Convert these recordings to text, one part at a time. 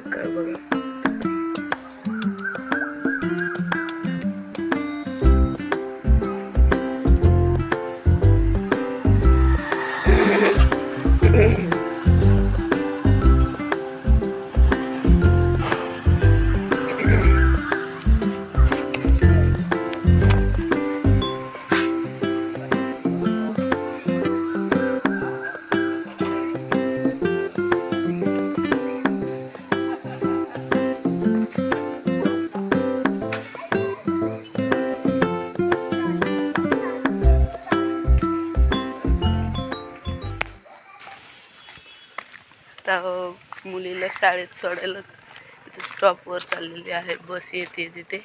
सकाळ बघा. मुलीला शाळेत सोडायला इथे स्टॉपवर चाललेली आहे. बस येते तिथे,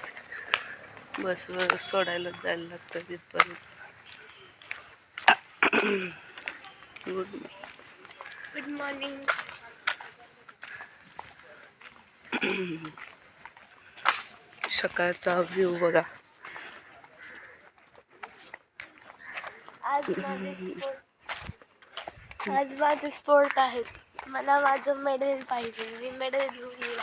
बसवर सोडायला जायला लागतं तिथपर्यंत. Good morning. सकाळचा व्ह्यू बघा. आज माझे स्पोर्ट आहे. मला माझं मेडल पाहिजे. मी मेडल घेऊन येईल.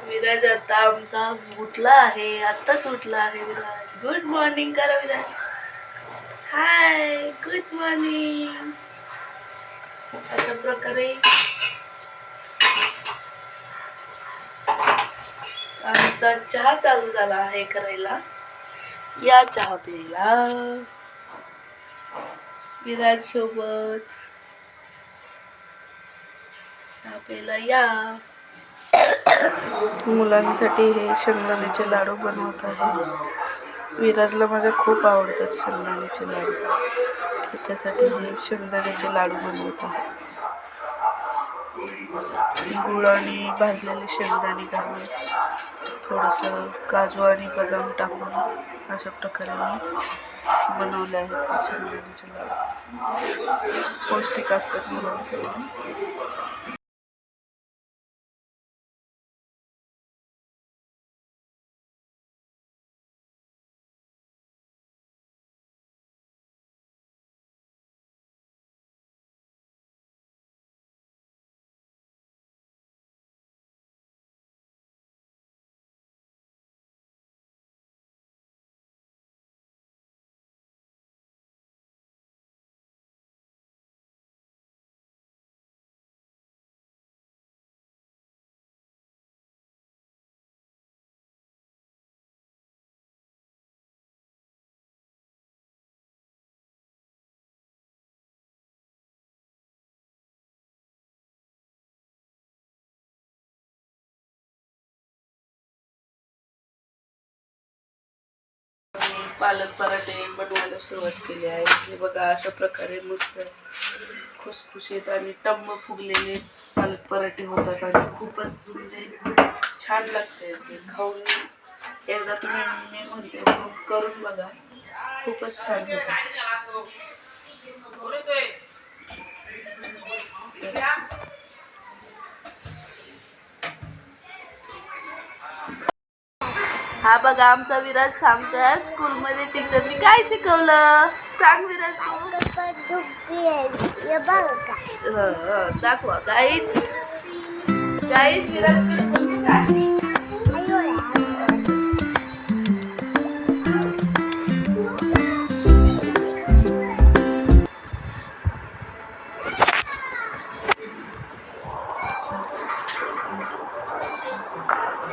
विराज आता आमचा उठला आहे. आत्ताच उठला आहे विराज. गुड मॉर्निंग करा विराज. हाय, गुड मॉर्निंग. अशा प्रकारे आमचा चहा चालू झाला आहे करायला. या चहा प्यायला विराज सोबत. चहा प्यायला या. मुलांसाठी हे शेंगदाण्याचे लाडू बनवत आहे. विराजला माझ्या खूप आवडतात शेंगदाण्याचे लाडू. त्याच्यासाठी हे शेंगदाण्याचे लाडू बनवत आहे. गुळ आणि भाजलेले शेंगदाणे घालून थोडंसं काजू आणि बदाम टाकून अशा प्रकारे मी बनवले आहेत हे शेंगदाण्याचे लाडू. पौष्टिक असतात मुलांसाठी. पालक पराठे बनवायला सुरुवात केली आहे. हे बघा अशा प्रकारे मस्त खुसखुशीत आणि टम्म फुगलेले पालक पराठे होतात आणि खूपच म्हणजे छान लागते. ते खाऊन एकदा तुम्ही मी म्हणते करून बघा. खूपच छान होतं. हा बघा आमचा विराज सांगतोय स्कूलमध्ये टीचरनी काय शिकवलं. सांग विराज तू. दाखवा गाईज. विराज